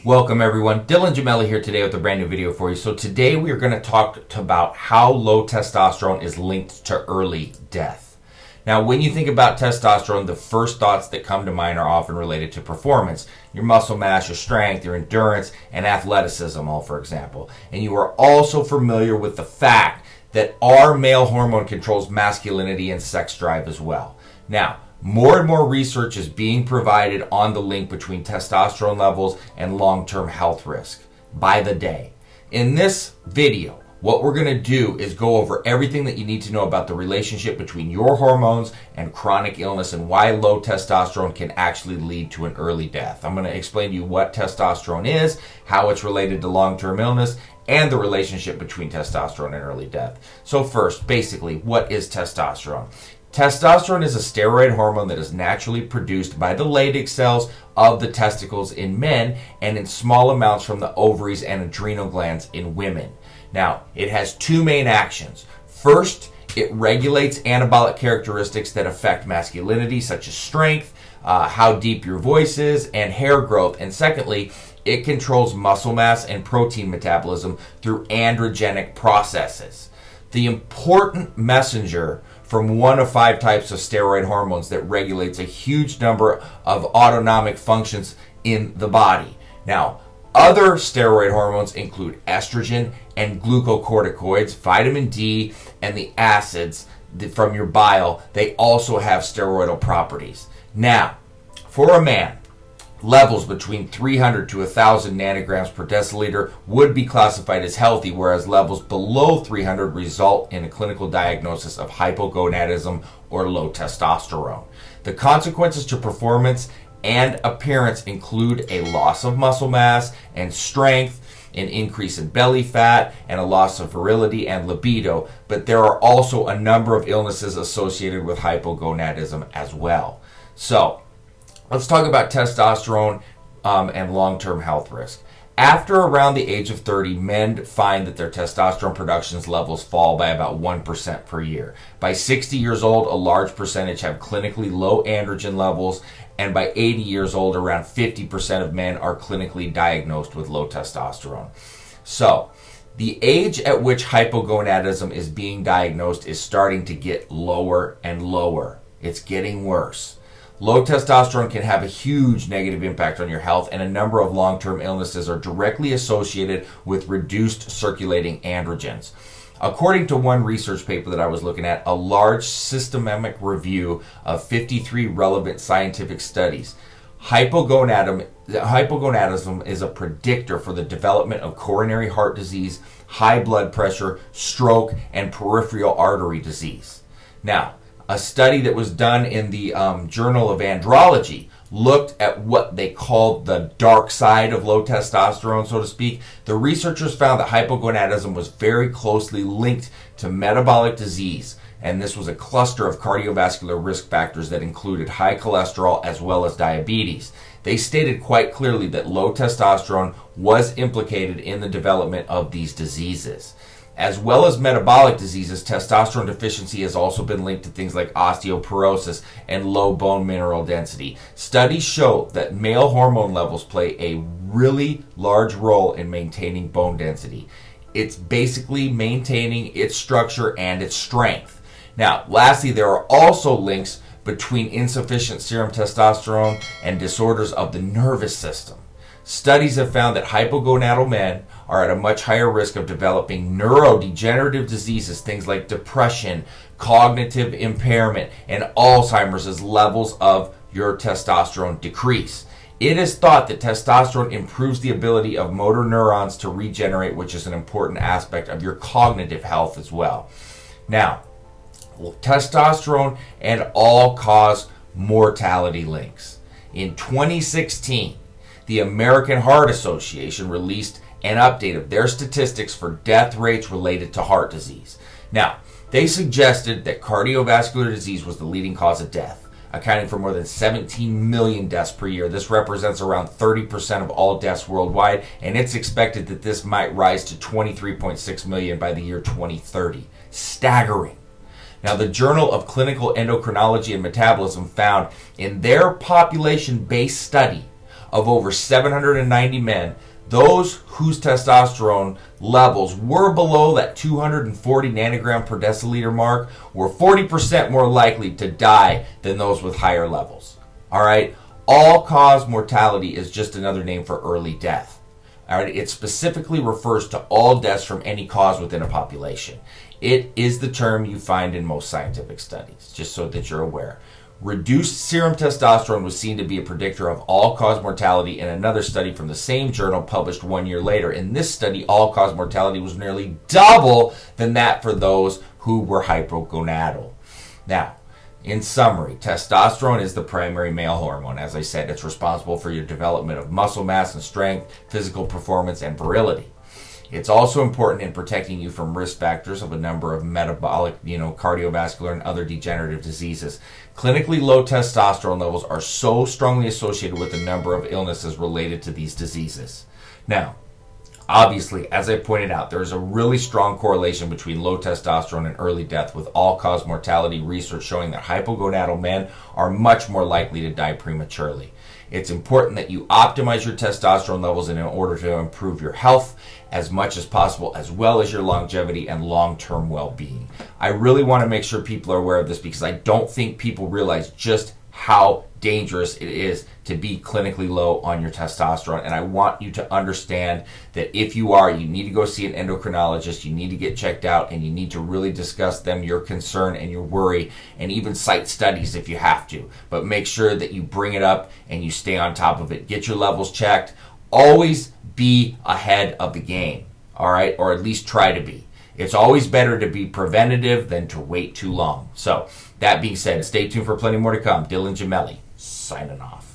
Welcome everyone, Dylan Gemelli here today with a brand new video for you. So today we are going to talk about how low testosterone is linked to early death. Now when you think about testosterone, the first thoughts that come to mind are often related to performance. Your muscle mass, your strength, your endurance, and athleticism, all for example. And you are also familiar with the fact that our male hormone controls masculinity and sex drive as well. Now, more and more research is being provided on the link between testosterone levels and long-term health risk by the day. In this video, what we're going to do is go over everything that you need to know about the relationship between your hormones and chronic illness and why low testosterone can actually lead to an early death. I'm going to explain to you what testosterone is, how it's related to long-term illness, and the relationship between testosterone and early death. So first, basically, what is testosterone? Testosterone is a steroid hormone that is naturally produced by the Leydig cells of the testicles in men and in small amounts from the ovaries and adrenal glands in women. Now, it has two main actions. First, it regulates anabolic characteristics that affect masculinity, such as strength, how deep your voice is, and hair growth. And secondly, it controls muscle mass and protein metabolism through androgenic processes. The important messenger from one of 5 types of steroid hormones that regulates a huge number of autonomic functions in the body. Now, other steroid hormones include estrogen and glucocorticoids, vitamin D, and the acids from your bile. They also have steroidal properties. Now, for a man, levels between 300 to 1,000 nanograms per deciliter would be classified as healthy, whereas levels below 300 result in a clinical diagnosis of hypogonadism or low testosterone. The consequences to performance and appearance include a loss of muscle mass and strength, an increase in belly fat, and a loss of virility and libido, but there are also a number of illnesses associated with hypogonadism as well. So, let's talk about testosterone and long-term health risk. After around the age of 30, men find that their testosterone production levels fall by about 1% per year. By 60 years old, a large percentage have clinically low androgen levels, and by 80 years old, around 50% of men are clinically diagnosed with low testosterone. So, the age at which hypogonadism is being diagnosed is starting to get lower and lower. It's getting worse. Low testosterone can have a huge negative impact on your health, and a number of long-term illnesses are directly associated with reduced circulating androgens. According to one research paper that I was looking at, a large systematic review of 53 relevant scientific studies, hypogonadism is a predictor for the development of coronary heart disease, high blood pressure, stroke, and peripheral artery disease. Now, a study that was done in the Journal of Andrology looked at what they called the dark side of low testosterone, so to speak. The researchers found that hypogonadism was very closely linked to metabolic disease, and this was a cluster of cardiovascular risk factors that included high cholesterol as well as diabetes. They stated quite clearly that low testosterone was implicated in the development of these diseases. As well as metabolic diseases, testosterone deficiency has also been linked to things like osteoporosis and low bone mineral density. Studies show that male hormone levels play a really large role in maintaining bone density. It's basically maintaining its structure and its strength. Now, lastly, there are also links between insufficient serum testosterone and disorders of the nervous system. Studies have found that hypogonadal men are at a much higher risk of developing neurodegenerative diseases, things like depression, cognitive impairment, and Alzheimer's as levels of your testosterone decrease. It is thought that testosterone improves the ability of motor neurons to regenerate, which is an important aspect of your cognitive health as well. Now, testosterone and all-cause mortality links. In 2016, the American Heart Association released an update of their statistics for death rates related to heart disease. Now, they suggested that cardiovascular disease was the leading cause of death, accounting for more than 17 million deaths per year. This represents around 30% of all deaths worldwide, and it's expected that this might rise to 23.6 million by the year 2030. Staggering. Now, the Journal of Clinical Endocrinology and Metabolism found in their population-based study of over 790 men, those whose testosterone levels were below that 240 nanogram per deciliter mark were 40% more likely to die than those with higher levels. All right? All-cause mortality is just another name for early death. All right? It specifically refers to all deaths from any cause within a population. It is the term you find in most scientific studies, just so that you're aware. Reduced serum testosterone was seen to be a predictor of all-cause mortality in another study from the same journal published 1 year later. In this study, all-cause mortality was nearly double than that for those who were hypogonadal. Now, in summary, testosterone is the primary male hormone. As I said, it's responsible for your development of muscle mass and strength, physical performance, and virility. It's also important in protecting you from risk factors of a number of metabolic, cardiovascular and other degenerative diseases. Clinically low testosterone levels are so strongly associated with a number of illnesses related to these diseases. Now, obviously, as I pointed out, there is a really strong correlation between low testosterone and early death, with all-cause mortality research showing that hypogonadal men are much more likely to die prematurely. It's important that you optimize your testosterone levels in order to improve your health as much as possible, as well as your longevity and long-term well-being. I really want to make sure people are aware of this, because I don't think people realize just how dangerous it is to be clinically low on your testosterone. And I want you to understand that if you are, you need to go see an endocrinologist, you need to get checked out, and you need to really discuss them, your concern and your worry, and even cite studies if you have to. But make sure that you bring it up and you stay on top of it. Get your levels checked. Always be ahead of the game, all right? Or at least try to be. It's always better to be preventative than to wait too long. So, that being said, stay tuned for plenty more to come. Dylan Gemelli, signing off.